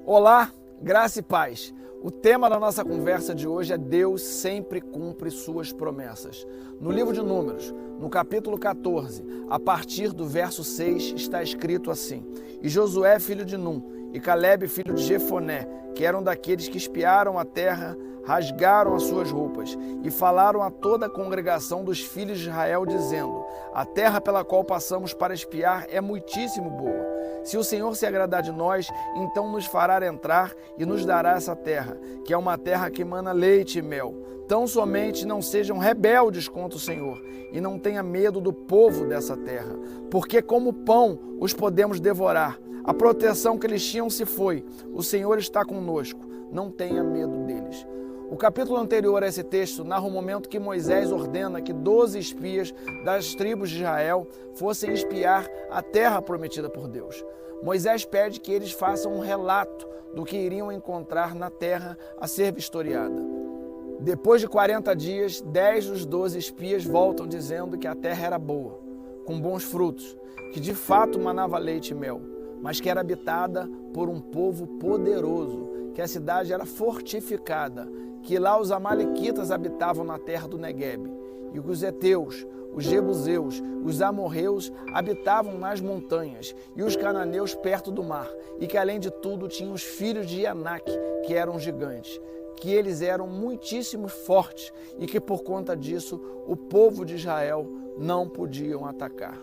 Olá, graça e paz. O tema da nossa conversa de hoje é Deus sempre cumpre suas promessas. No livro de Números, no capítulo 14, a partir do verso 6, está escrito assim: E Josué, filho de Num, e Calebe, filho de Jefoné, que eram daqueles que espiaram a terra, rasgaram as suas roupas e falaram a toda a congregação dos filhos de Israel, dizendo: A terra pela qual passamos para espiar é muitíssimo boa. Se o Senhor se agradar de nós, então nos fará entrar e nos dará essa terra, que é uma terra que emana leite e mel. Tão somente não sejam rebeldes contra o Senhor e não tenha medo do povo dessa terra, porque como pão os podemos devorar. A proteção que eles tinham se foi. O Senhor está conosco. Não tenha medo deles. O capítulo anterior a esse texto narra o momento que Moisés ordena que 12 espias das tribos de Israel fossem espiar a terra prometida por Deus. Moisés pede que eles façam um relato do que iriam encontrar na terra a ser vistoriada. Depois de 40 dias, 10 dos 12 espias voltam dizendo que a terra era boa, com bons frutos, que de fato manava leite e mel, mas que era habitada por um povo poderoso, que a cidade era fortificada, que lá os amalequitas habitavam na terra do Neguebe, e os heteus, os jebuseus, os amorreus habitavam nas montanhas, e os cananeus perto do mar, e que além de tudo tinham os filhos de Anak, que eram gigantes, que eles eram muitíssimo fortes e que por conta disso o povo de Israel não podiam atacar.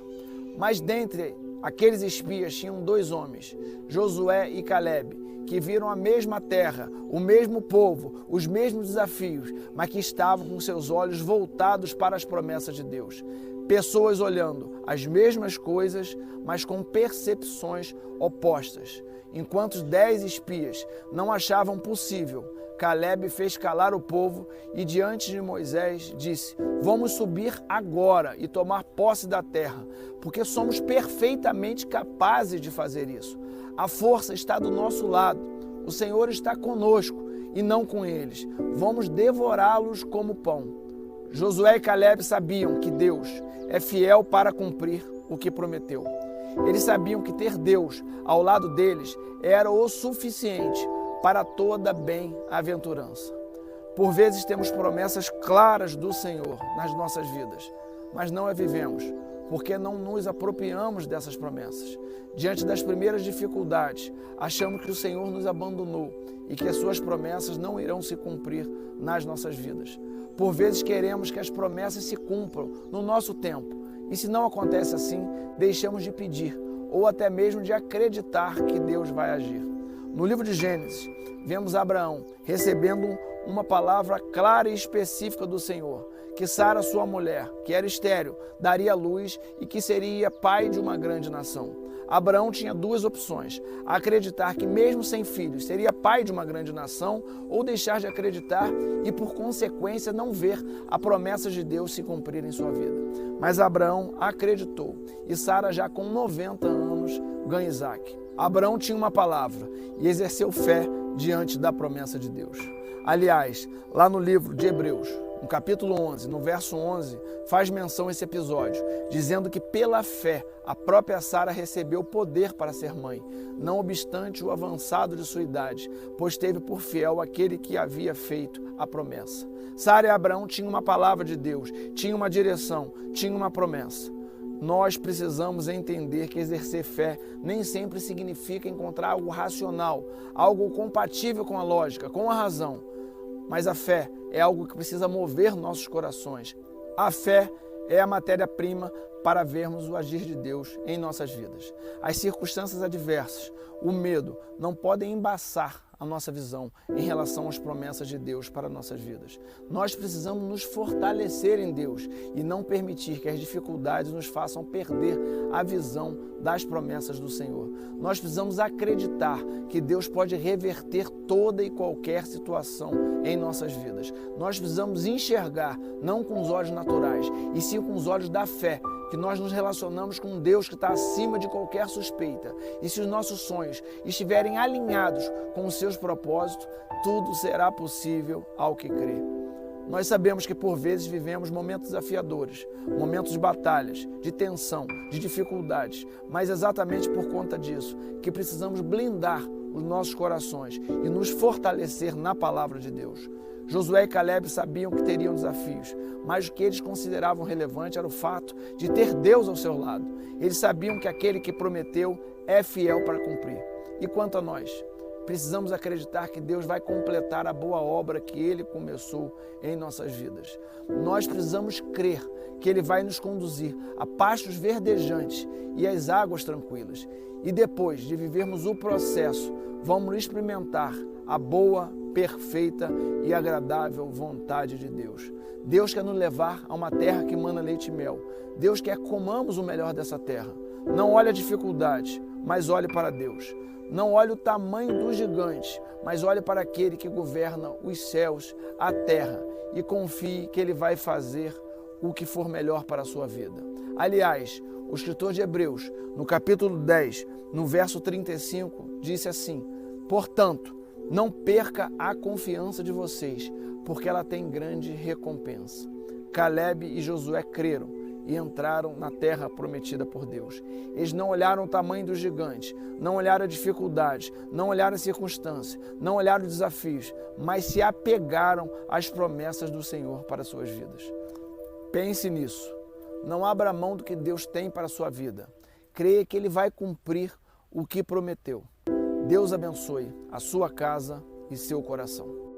Mas dentre aqueles espias tinham 2 homens, Josué e Calebe, que viram a mesma terra, o mesmo povo, os mesmos desafios, mas que estavam com seus olhos voltados para as promessas de Deus. Pessoas olhando as mesmas coisas, mas com percepções opostas. Enquanto os 10 espias não achavam possível, Calebe fez calar o povo e diante de Moisés disse: Vamos subir agora e tomar posse da terra, porque somos perfeitamente capazes de fazer isso. A força está do nosso lado, o Senhor está conosco e não com eles. Vamos devorá-los como pão. Josué e Calebe sabiam que Deus é fiel para cumprir o que prometeu. Eles sabiam que ter Deus ao lado deles era o suficiente para toda bem-aventurança. Por vezes temos promessas claras do Senhor nas nossas vidas, mas não a vivemos, porque não nos apropriamos dessas promessas. Diante das primeiras dificuldades, achamos que o Senhor nos abandonou e que as suas promessas não irão se cumprir nas nossas vidas. Por vezes queremos que as promessas se cumpram no nosso tempo, e se não acontece assim, deixamos de pedir ou até mesmo de acreditar que Deus vai agir. No livro de Gênesis, vemos Abraão recebendo uma palavra clara e específica do Senhor, que Sara, sua mulher, que era estéril, daria luz e que seria pai de uma grande nação. Abraão tinha 2 opções: acreditar que mesmo sem filhos seria pai de uma grande nação, ou deixar de acreditar e por consequência não ver a promessa de Deus se cumprir em sua vida. Mas Abraão acreditou e Sara, já com 90 anos, ganha Isaac. Abraão tinha uma palavra e exerceu fé diante da promessa de Deus. Aliás, lá no livro de Hebreus, no capítulo 11, no verso 11, faz menção a esse episódio, dizendo que pela fé a própria Sara recebeu poder para ser mãe, não obstante o avançado de sua idade, pois teve por fiel aquele que havia feito a promessa. Sara e Abraão tinham uma palavra de Deus, tinham uma direção, tinham uma promessa. Nós precisamos entender que exercer fé nem sempre significa encontrar algo racional, algo compatível com a lógica, com a razão. Mas a fé é algo que precisa mover nossos corações. A fé é a matéria-prima para vermos o agir de Deus em nossas vidas. As circunstâncias adversas, o medo, não podem embaçar a nossa visão em relação às promessas de Deus para nossas vidas. Nós precisamos nos fortalecer em Deus e não permitir que as dificuldades nos façam perder a visão das promessas do Senhor. Nós precisamos acreditar que Deus pode reverter toda e qualquer situação em nossas vidas. Nós precisamos enxergar, não com os olhos naturais, e sim com os olhos da fé, que nós nos relacionamos com um Deus que está acima de qualquer suspeita. E se os nossos sonhos estiverem alinhados com os seus propósitos, tudo será possível ao que crê. Nós sabemos que por vezes vivemos momentos desafiadores, momentos de batalhas, de tensão, de dificuldades, mas exatamente por conta disso que precisamos blindar os nossos corações e nos fortalecer na palavra de Deus. Josué e Caleb sabiam que teriam desafios, mas o que eles consideravam relevante era o fato de ter Deus ao seu lado. Eles sabiam que aquele que prometeu é fiel para cumprir. E quanto a nós? Precisamos acreditar que Deus vai completar a boa obra que Ele começou em nossas vidas. Nós precisamos crer que Ele vai nos conduzir a pastos verdejantes e às águas tranquilas. E depois de vivermos o processo, vamos experimentar a boa, perfeita e agradável vontade de Deus. Deus quer nos levar a uma terra que emana leite e mel. Deus quer que comamos o melhor dessa terra. Não olhe a dificuldade, mas olhe para Deus. Não olhe o tamanho do gigante, mas olhe para aquele que governa os céus, a terra, e confie que Ele vai fazer o que for melhor para a sua vida. Aliás, o escritor de Hebreus, no capítulo 10, no verso 35, disse assim: portanto, não perca a confiança de vocês, porque ela tem grande recompensa. Caleb e Josué creram e entraram na terra prometida por Deus. Eles não olharam o tamanho do gigante, não olharam a dificuldade, não olharam a circunstância, não olharam os desafios, mas se apegaram às promessas do Senhor para as suas vidas. Pense nisso. Não abra mão do que Deus tem para a sua vida. Creia que Ele vai cumprir o que prometeu. Deus abençoe a sua casa e seu coração.